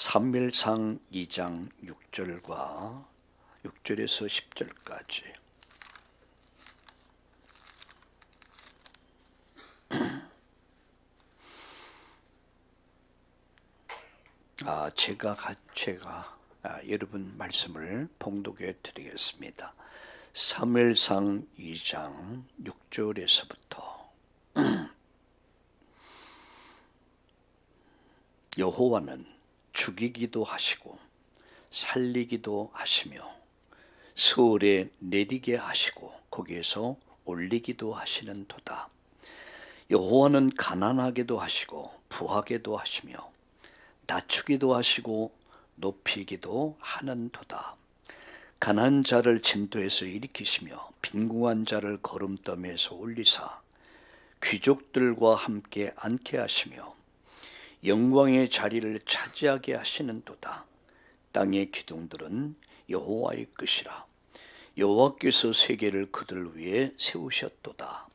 사무엘상 2장 6절과 6절에서 10절까지 제가 여러분 말씀을 봉독해 드리겠습니다. 사무엘상 2장 6절에서부터 여호와는 죽이기도 하시고 살리기도 하시며 서울에 내리게 하시고 거기에서 올리기도 하시는도다. 여호와는 가난하게도 하시고 부하게도 하시며 낮추기도 하시고 높이기도 하는도다. 가난한 자를 진도에서 일으키시며 빈궁한 자를 거름더미에서 올리사 귀족들과 함께 앉게 하시며 영광의 자리를 차지하게 하시는도다. 땅의 기둥들은 여호와의 것이라. 여호와께서 세계를 그들 위에 세우셨도다.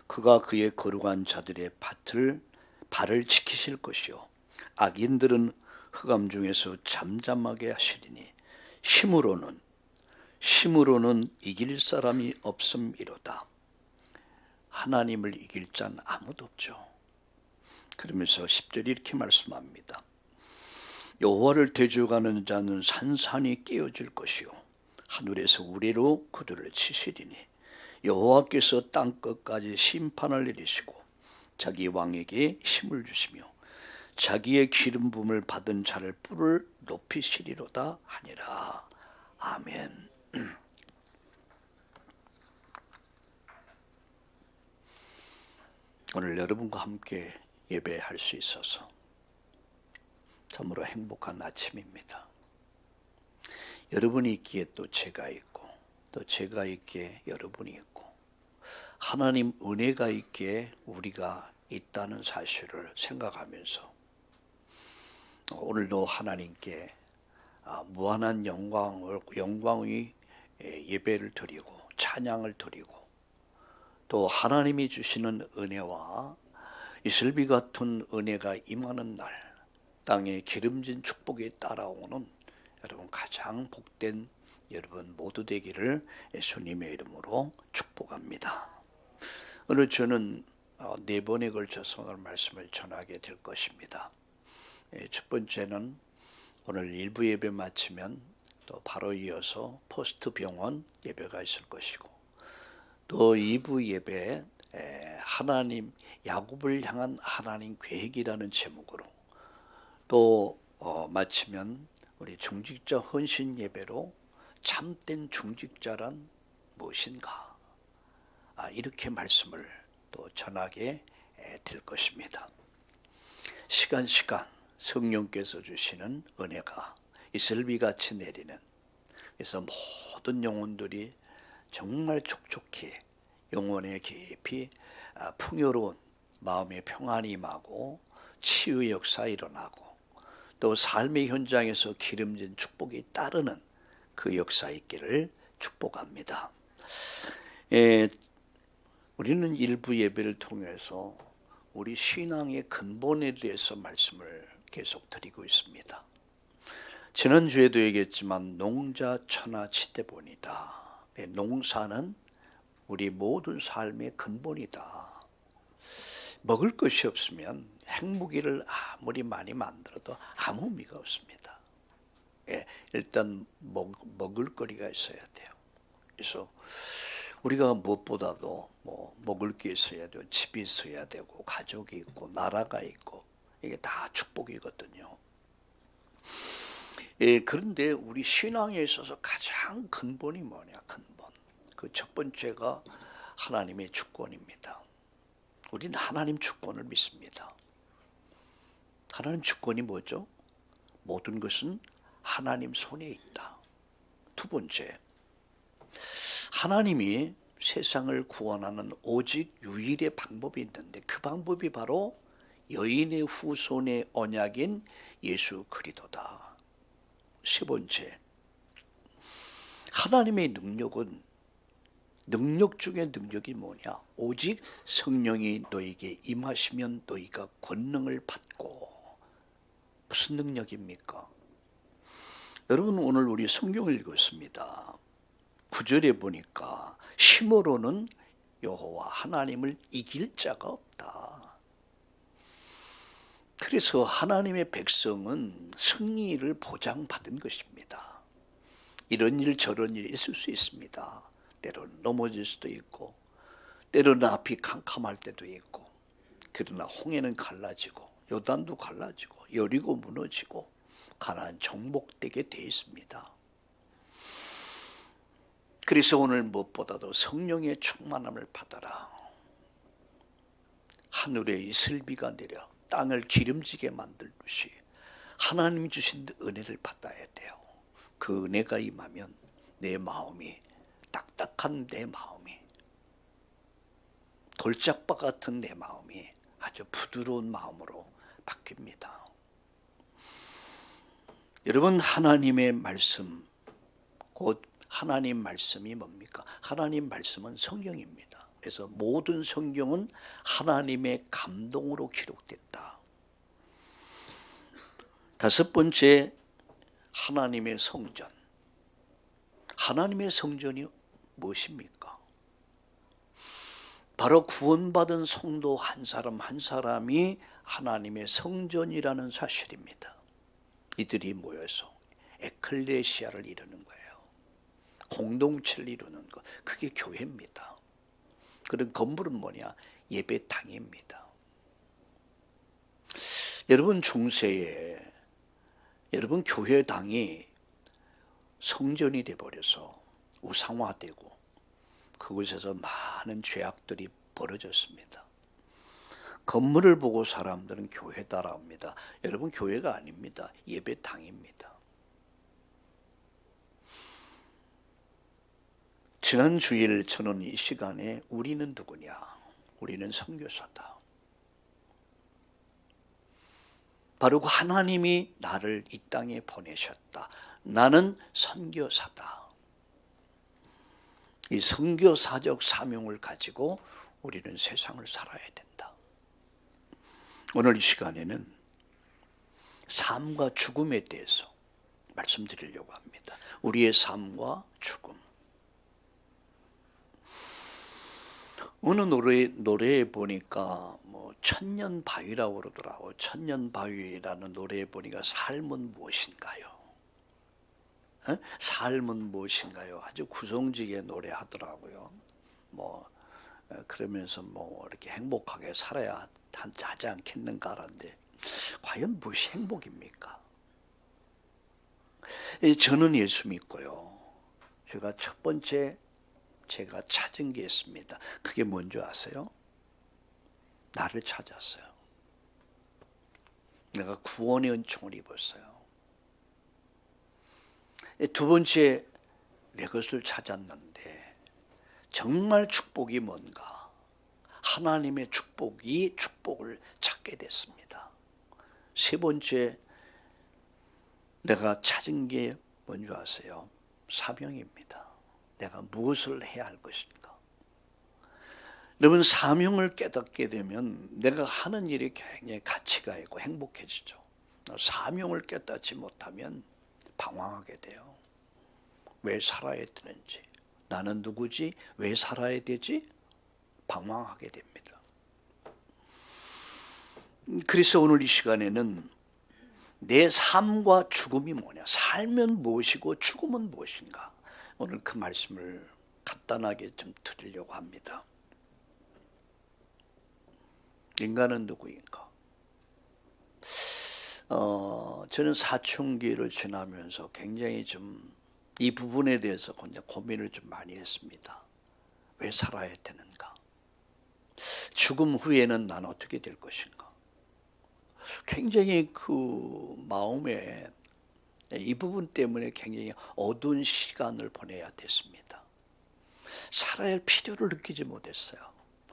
그가 그의 거룩한 자들의 발을 지키실 것이요 악인들은 흑암 중에서 잠잠하게 하시리니 힘으로는 이길 사람이 없음이로다. 하나님을 이길 자는 아무도 없죠. 그러면서 10절이 이렇게 말씀합니다. 여호와를 대적하는 자는 산산이 깨어질 것이요 하늘에서 우레로 그들을 치시리니 여호와께서 땅 끝까지 심판을 내리시고 자기 왕에게 힘을 주시며 자기의 기름 부음을 받은 자를 뿔을 높이시리로다 하니라. 아멘. 오늘 여러분과 함께 예배할 수 있어서 참으로 행복한 아침입니다. 여러분이 있기에 또 제가 있고 또 제가 있기에 여러분이 있고 하나님 은혜가 있기에 우리가 있다는 사실을 생각하면서 오늘도 하나님께 무한한 영광의 예배를 드리고 찬양을 드리고 또 하나님이 주시는 은혜와 이슬비 같은 은혜가 임하는 날 땅에 기름진 축복이 따라오는 여러분 가장 복된 여러분 모두 되기를 예수님의 이름으로 축복합니다. 오늘 저는 4번에 걸쳐서 오늘 말씀을 전하게 될 것입니다. 첫 번째는 오늘 1부 예배 마치면 또 바로 이어서 포스트 병원 예배가 있을 것이고 또 2부 예배 하나님 야곱을 향한 하나님 계획이라는 제목으로 또 마치면 우리 중직자 헌신 예배로 참된 중직자란 무엇인가 이렇게 말씀을 또 전하게 될 것입니다. 시간 성령께서 주시는 은혜가 이슬비같이 내리는 그래서 모든 영혼들이 정말 촉촉히 영혼에 깊이 풍요로운 마음의 평안이 임하고 치유의 역사 일어나고 또 삶의 현장에서 기름진 축복이 따르는 그 역사 있기를 축복합니다. 우리는 일부 예배를 통해서 우리 신앙의 근본에 대해서 말씀을 계속 드리고 있습니다. 지난주에도 얘기했지만 농자 천하 지대본이다. 농사는 우리 모든 삶의 근본이다. 먹을 것이 없으면 핵무기를 아무리 많이 만들어도 아무 의미가 없습니다. 일단 먹을 거리가 있어야 돼요. 그래서 우리가 무엇보다도 먹을 게 있어야 되고 집이 있어야 되고 가족이 있고 나라가 있고 이게 다 축복이거든요. 그런데 우리 신앙에 있어서 가장 근본이 뭐냐? 근본. 그 첫 번째가 하나님의 주권입니다. 우리는 하나님 주권을 믿습니다. 하나님 주권이 뭐죠? 모든 것은 하나님 손에 있다. 두 번째, 하나님이 세상을 구원하는 오직 유일의 방법이 있는데 그 방법이 바로 여인의 후손의 언약인 예수 그리스도다. 세 번째, 하나님의 능력은 능력 중에 능력이 뭐냐? 오직 성령이 너에게 임하시면 너희가 권능을 받고 무슨 능력입니까? 여러분, 오늘 우리 성경을 읽었습니다. 9절에 보니까 힘으로는 여호와 하나님을 이길 자가 없다. 그래서 하나님의 백성은 승리를 보장받은 것입니다. 이런 일 저런 일이 있을 수 있습니다. 때로는 넘어질 수도 있고, 때로는 앞이 캄캄할 때도 있고, 그러나 홍해는 갈라지고 요단도 갈라지고 여리고 무너지고 가나안 정복되게 되어 있습니다. 그래서 오늘 무엇보다도 성령의 충만함을 받아라. 하늘에 이슬비가 내려 땅을 기름지게 만들듯이 하나님이 주신 은혜를 받아야 돼요. 그 은혜가 임하면 내 마음이, 딱딱한 내 마음이, 돌짝바 같은 내 마음이 아주 부드러운 마음으로 바뀝니다. 여러분, 하나님의 말씀, 곧 하나님 말씀이 뭡니까? 하나님 말씀은 성경입니다. 그래서 모든 성경은 하나님의 감동으로 기록됐다. 다섯 번째, 하나님의 성전. 하나님의 성전이 무엇입니까? 바로 구원받은 성도 한 사람 한 사람이 하나님의 성전이라는 사실입니다. 이들이 모여서 에클레시아를 이루는 거예요. 공동체를 이루는 것, 그게 교회입니다. 그런 건물은 뭐냐? 예배당입니다. 여러분, 중세에 여러분 교회당이 성전이 되어버려서 우상화되고 그곳에서 많은 죄악들이 벌어졌습니다. 건물을 보고 사람들은 교회다라 합니다. 여러분, 교회가 아닙니다. 예배당입니다. 지난 주일 저는 이 시간에 우리는 누구냐? 우리는 선교사다. 바로 그 하나님이 나를 이 땅에 보내셨다. 나는 선교사다. 이 선교사적 사명을 가지고 우리는 세상을 살아야 된다. 오늘 이 시간에는 삶과 죽음에 대해서 말씀드리려고 합니다. 우리의 삶과 죽음. 어느 노래에 보니까 천년바위라고 그러더라고요. 천년바위라는 노래에 보니까 삶은 무엇인가요? 삶은 무엇인가요? 아주 구성지게 노래하더라고요. 그러면서 이렇게 행복하게 살아야 하지 않겠는가라는데 과연 무엇이 행복입니까? 저는 예수 믿고요. 제가 첫 번째 제가 찾은 게 있습니다. 그게 뭔지 아세요? 나를 찾았어요. 내가 구원의 은총을 입었어요. 두 번째, 내 것을 찾았는데 정말 축복이 뭔가? 하나님의 축복을 찾게 됐습니다. 세 번째, 내가 찾은 게 뭔지 아세요? 사명입니다. 내가 무엇을 해야 할 것인가? 여러분, 사명을 깨닫게 되면 내가 하는 일이 굉장히 가치가 있고 행복해지죠. 사명을 깨닫지 못하면 방황하게 돼요. 왜 살아야 되는지, 나는 누구지, 왜 살아야 되지? 방황하게 됩니다. 그래서 오늘 이 시간에는 내 삶과 죽음이 뭐냐, 살면 무엇이고 죽음은 무엇인가, 오늘 그 말씀을 간단하게 좀 드리려고 합니다. 인간은 누구인가? 저는 사춘기를 지나면서 굉장히 좀 이 부분에 대해서 고민을 좀 많이 했습니다. 왜 살아야 되는가? 죽음 후에는 난 어떻게 될 것인가? 굉장히 그 마음에 이 부분 때문에 굉장히 어두운 시간을 보내야 됐습니다. 살아야 할 필요를 느끼지 못했어요.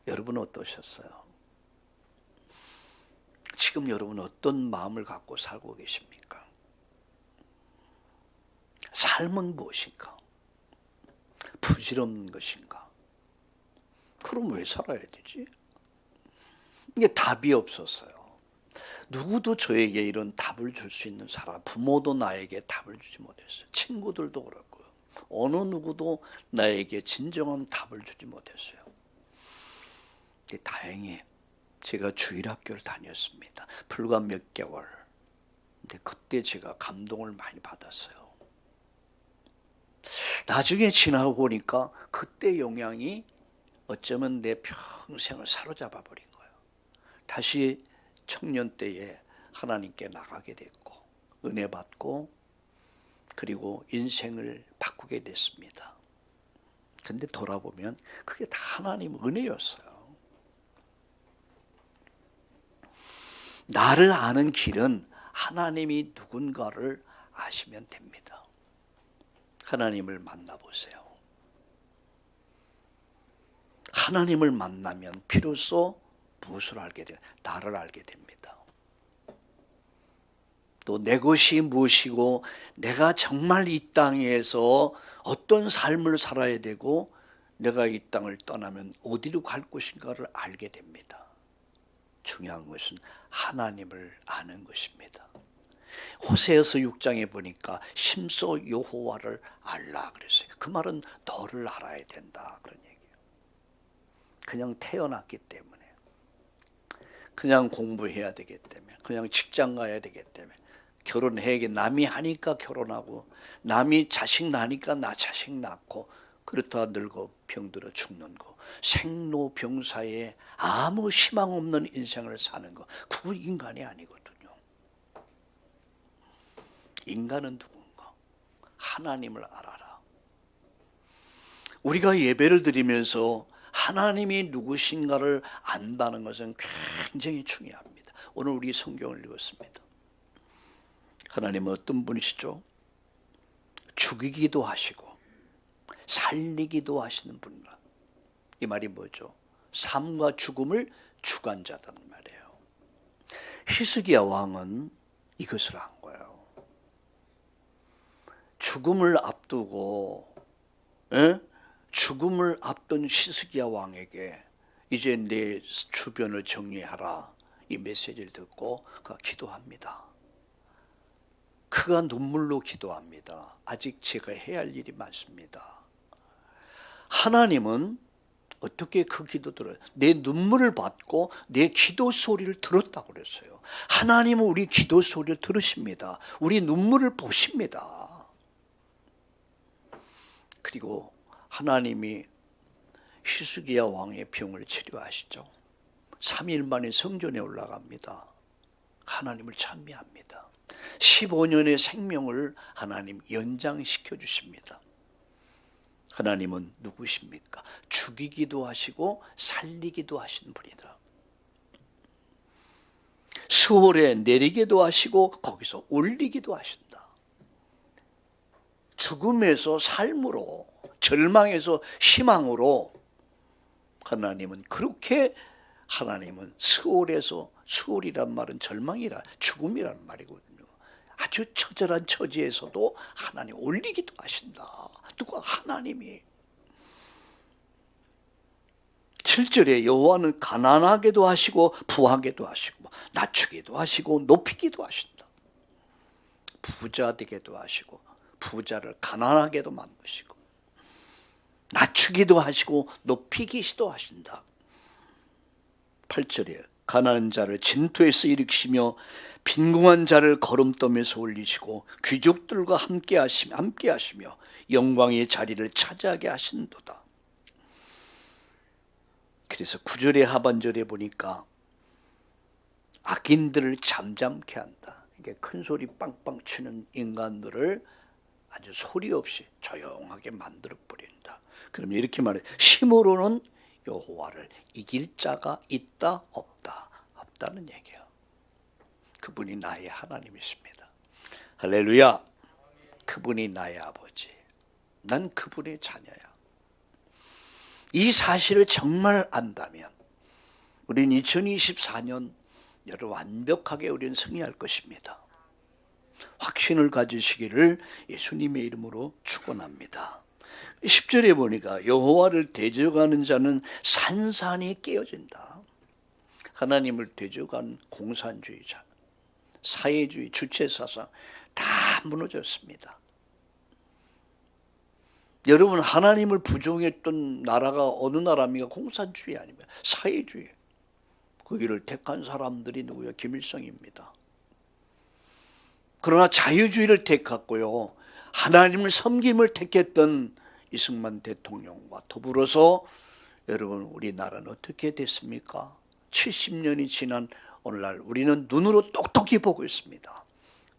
여러분은 어떠셨어요? 지금 여러분은 어떤 마음을 갖고 살고 계십니까? 삶은 무엇인가? 부질없는 것인가? 그럼 왜 살아야 되지? 이게 답이 없었어요. 누구도 저에게 이런 답을 줄 수 있는 사람, 부모도 나에게 답을 주지 못했어요. 친구들도 그렇고요. 어느 누구도 나에게 진정한 답을 주지 못했어요. 다행히 제가 주일학교를 다녔습니다. 불과 몇 개월. 근데 그때 제가 감동을 많이 받았어요. 나중에 지나고 보니까 그때 영향이 어쩌면 내 평생을 사로잡아 버린 거예요. 다시 청년 때에 하나님께 나가게 됐고 은혜 받고 그리고 인생을 바꾸게 됐습니다. 근데 돌아보면 그게 다 하나님 은혜였어요. 나를 아는 길은 하나님이 누군가를 아시면 됩니다. 하나님을 만나보세요. 하나님을 만나면 비로소 무엇을 알게 돼요? 나를 알게 됩니다. 또 내 것이 무엇이고 내가 정말 이 땅에서 어떤 삶을 살아야 되고 내가 이 땅을 떠나면 어디로 갈 것인가를 알게 됩니다. 중요한 것은 하나님을 아는 것입니다. 호세아서 6장에 보니까 심소 여호와를 알라 그랬어요. 그 말은 너를 알아야 된다 그런 얘기예요. 그냥 태어났기 때문에, 그냥 공부해야 되기 때문에, 그냥 직장 가야 되기 때문에, 결혼해야겠 남이 하니까 결혼하고 남이 자식 낳으니까 나 자식 낳고 그렇다 늙어 병들어 죽는 거, 생로병사에 아무 희망 없는 인생을 사는 거, 그거 인간이 아니거든요. 인간은 누군가? 하나님을 알아라. 우리가 예배를 드리면서 하나님이 누구신가를 안다는 것은 굉장히 중요합니다. 오늘 우리 성경을 읽었습니다. 하나님은 어떤 분이시죠? 죽이기도 하시고 살리기도 하시는 분이라. 이 말이 뭐죠? 삶과 죽음을 주관자단 말이에요. 히스기야 왕은 이것을 한 거예요. 죽음을 앞두고 죽음을 앞둔 히스기야 왕에게 이제 내 주변을 정리하라 이 메시지를 듣고 그가 기도합니다. 그가 눈물로 기도합니다. 아직 제가 해야 할 일이 많습니다. 하나님은 어떻게 그 기도 들어요? 내 눈물을 받고 내 기도 소리를 들었다고 그랬어요. 하나님은 우리 기도 소리를 들으십니다. 우리 눈물을 보십니다. 그리고 하나님이 히스기야 왕의 병을 치료하시죠. 3일 만에 성전에 올라갑니다. 하나님을 찬미합니다. 15년의 생명을 하나님 연장시켜 주십니다. 하나님은 누구십니까? 죽이기도 하시고 살리기도 하시는 분이다. 수월에 내리기도 하시고 거기서 올리기도 하신다. 죽음에서 삶으로, 절망에서 희망으로 하나님은 그렇게 하나님은 수월에서, 수월이란 말은 절망이라 죽음이란 말이거든요. 아주 처절한 처지에서도 하나님 올리기도 하신다. 누가? 하나님이. 7절에 여호와는 가난하게도 하시고 부하게도 하시고 낮추기도 하시고 높이기도 하신다. 부자 되게도 하시고 부자를 가난하게도 만드시고 낮추기도 하시고 높이기도 하신다. 8절에 가난한 자를 진토에서 일으키시며 빈궁한 자를 거름더미에서 올리시고 귀족들과 함께 하시며 영광의 자리를 차지하게 하신도다. 그래서 9절의 하반절에 보니까 악인들을 잠잠케 한다. 이게 큰 소리 빵빵 치는 인간들을 아주 소리 없이 조용하게 만들어 버린다. 그럼 이렇게 말해, 힘으로는 여호와를 이길 자가 있다 없다? 없다는 얘기예요. 그분이 나의 하나님이십니다. 할렐루야. 그분이 나의 아버지, 난 그분의 자녀야. 이 사실을 정말 안다면 우리는 2024년 완벽하게 우리는 승리할 것입니다. 확신을 가지시기를 예수님의 이름으로 축원합니다. 10절에 보니까 여호와를 대적하는 자는 산산이 깨어진다. 하나님을 대적한 공산주의자, 사회주의, 주체사상 다 무너졌습니다. 여러분, 하나님을 부정했던 나라가 어느 나라입니까? 공산주의 아닙니까? 사회주의. 거기를 택한 사람들이 누구예요? 김일성입니다. 그러나 자유주의를 택했고요, 하나님을 섬김을 택했던 이승만 대통령과 더불어서 여러분, 우리나라는 어떻게 됐습니까? 70년이 지난 오늘날 우리는 눈으로 똑똑히 보고 있습니다.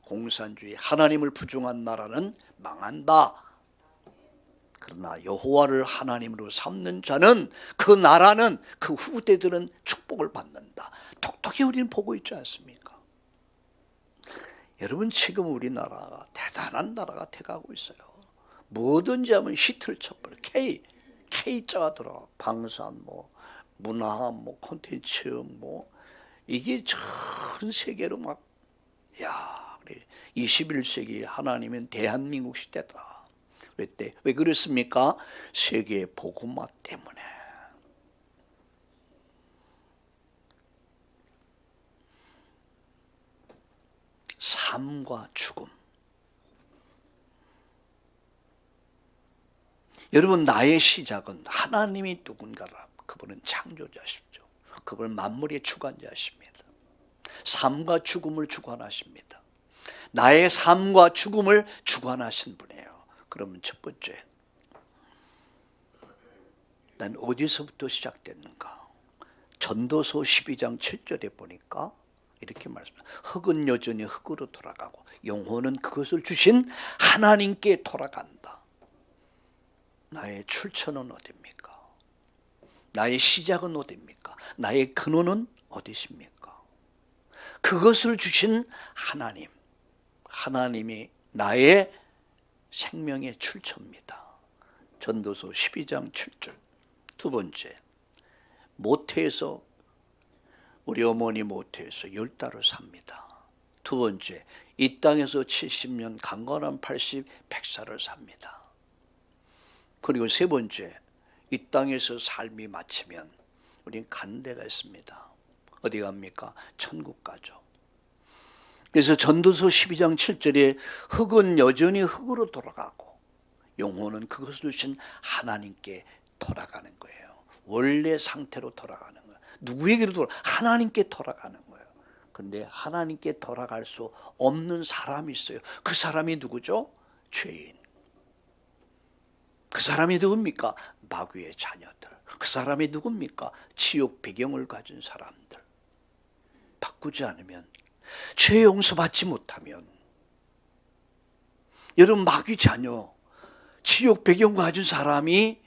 공산주의, 하나님을 부정한 나라는 망한다. 그러나 여호와를 하나님으로 삼는 자는, 그 나라는, 그 후대들은 축복을 받는다. 똑똑히 우리는 보고 있지 않습니까? 여러분, 지금 우리나라가 대단한 나라가 돼가고 있어요. 뭐든지 하면 히트를 쳐버려. K자가 들어가. 방산, 문화, 콘텐츠, 이게 전 세계로 막, 21세기 하나님은 대한민국 시대다. 왜 그랬습니까? 세계 복음화 때문에. 삶과 죽음. 여러분, 나의 시작은 하나님이 누군가라. 그분은 창조자시죠. 그분은 만물의 주관자십니다. 삶과 죽음을 주관하십니다. 나의 삶과 죽음을 주관하신 분이에요. 그러면 첫 번째, 난 어디서부터 시작됐는가? 전도서 12장 7절에 보니까 이렇게 말씀합니다. 흙은 여전히 흙으로 돌아가고 영혼은 그것을 주신 하나님께 돌아간다. 나의 출처는 어디입니까? 나의 시작은 어디입니까? 나의 근원은 어디십니까? 그것을 주신 하나님, 하나님이 나의 생명의 출처입니다. 전도서 12장 7절. 두 번째, 모태에서, 우리 어머니 모태에서 10달을 삽니다. 두 번째, 이 땅에서 70년, 강건한 80, 100살을 삽니다. 그리고 세 번째, 이 땅에서 삶이 마치면 우리는 가는 데가 있습니다. 어디 갑니까? 천국 가죠. 그래서 전도서 12장 7절에 흙은 여전히 흙으로 돌아가고 영혼은 그것을 주신 하나님께 돌아가는 거예요. 원래 상태로 돌아가는 거예요. 누구에게로 돌아가요? 하나님께 돌아가는 거예요. 그런데 하나님께 돌아갈 수 없는 사람이 있어요. 그 사람이 누구죠? 죄인. 그 사람이 누굽니까? 마귀의 자녀들. 그 사람이 누굽니까? 지옥 배경을 가진 사람들. 바꾸지 않으면, 죄 용서받지 못하면, 여러분, 마귀 자녀, 지옥 배경 가진 사람이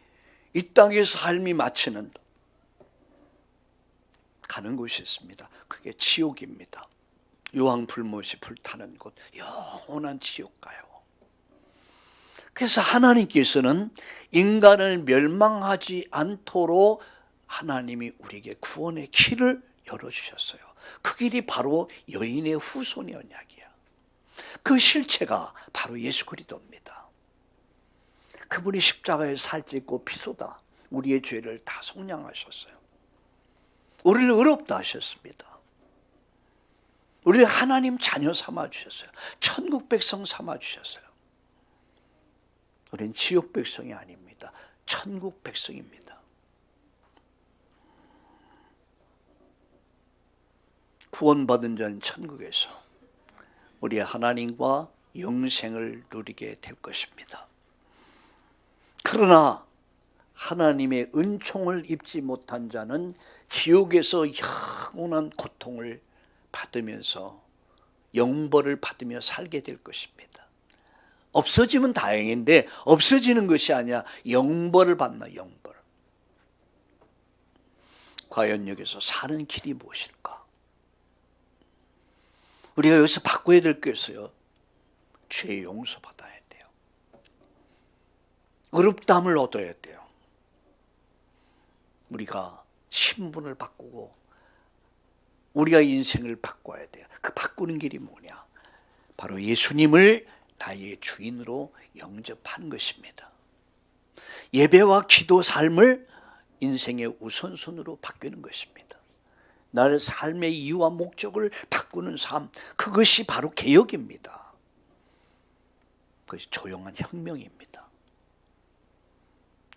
이 땅에서 삶이 마치는 가는 곳이 있습니다. 그게 지옥입니다. 유황불못이 불타는 곳, 영원한 지옥 가요. 그래서 하나님께서는 인간을 멸망하지 않도록 하나님이 우리에게 구원의 길을 열어주셨어요. 그 길이 바로 여인의 후손의 언약이야. 그 실체가 바로 예수 그리스도입니다. 그분이 십자가에 살찌고 피 쏟아 우리의 죄를 다 속량하셨어요. 우리를 의롭다 하셨습니다. 우리를 하나님 자녀 삼아주셨어요. 천국 백성 삼아주셨어요. 우리는 지옥 백성이 아닙니다. 천국 백성입니다. 구원받은 자는 천국에서 우리 하나님과 영생을 누리게 될 것입니다. 그러나 하나님의 은총을 입지 못한 자는 지옥에서 영원한 고통을 받으면서 영벌을 받으며 살게 될 것입니다. 없어지면 다행인데 없어지는 것이 아니라 영벌을 받나, 영벌. 과연 여기서 사는 길이 무엇일까? 우리가 여기서 바꿔야 될 게 있어요. 죄 용서받아야 돼요. 의롭다함을 얻어야 돼요. 우리가 신분을 바꾸고 우리가 인생을 바꿔야 돼요. 그 바꾸는 길이 뭐냐? 바로 예수님을 나의 주인으로 영접하는 것입니다. 예배와 기도 삶을 인생의 우선순위로 바뀌는 것입니다. 나의 삶의 이유와 목적을 바꾸는 삶, 그것이 바로 개혁입니다. 그것이 조용한 혁명입니다.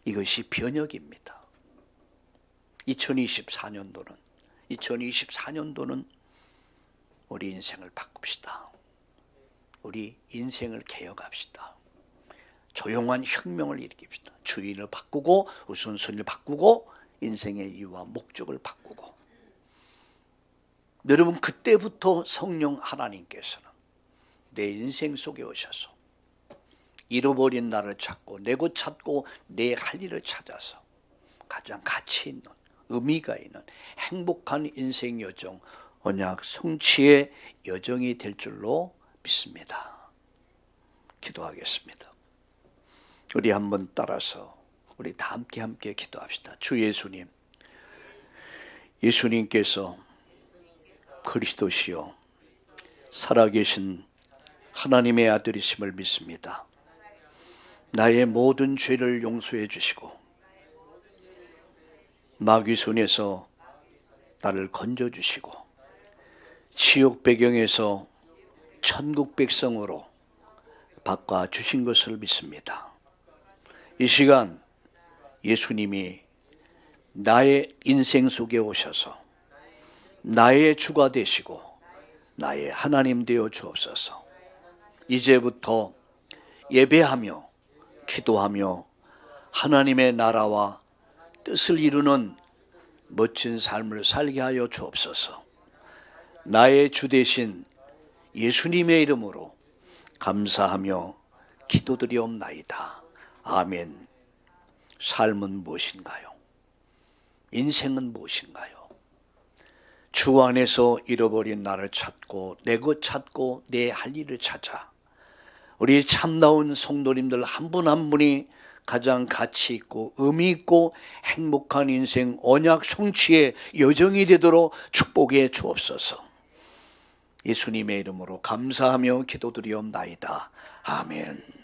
이것이 변혁입니다. 2024년도는 우리 인생을 바꿉시다. 우리 인생을 개혁합시다. 조용한 혁명을 일으킵시다. 주인을 바꾸고 우선순위를 바꾸고 인생의 이유와 목적을 바꾸고. 여러분, 그때부터 성령 하나님께서는 내 인생 속에 오셔서 잃어버린 나를 찾고 내 것 찾고 내 할 일을 찾아서 가장 가치 있는 의미가 있는 행복한 인생 여정, 언약 성취의 여정이 될 줄로 믿습니다. 기도하겠습니다. 우리 한번 따라서 우리 다 함께 기도합시다. 주 예수님, 예수님께서 그리스도시요 살아계신 하나님의 아들이심을 믿습니다. 나의 모든 죄를 용서해 주시고 마귀 손에서 나를 건져 주시고 지옥 배경에서 천국 백성으로 바꿔 주신 것을 믿습니다. 이 시간 예수님이 나의 인생 속에 오셔서 나의 주가 되시고 나의 하나님 되어 주옵소서. 이제부터 예배하며 기도하며 하나님의 나라와 뜻을 이루는 멋진 삶을 살게 하여 주옵소서. 나의 주 되신 예수님의 이름으로 감사하며 기도드리옵나이다. 아멘. 삶은 무엇인가요? 인생은 무엇인가요? 주 안에서 잃어버린 나를 찾고 내 것 찾고 내 할 일을 찾아 우리 참나온 성도님들 한 분 한 분이 가장 가치 있고 의미 있고 행복한 인생 언약 성취의 여정이 되도록 축복해 주옵소서. 예수님의 이름으로 감사하며 기도드리옵나이다. 아멘.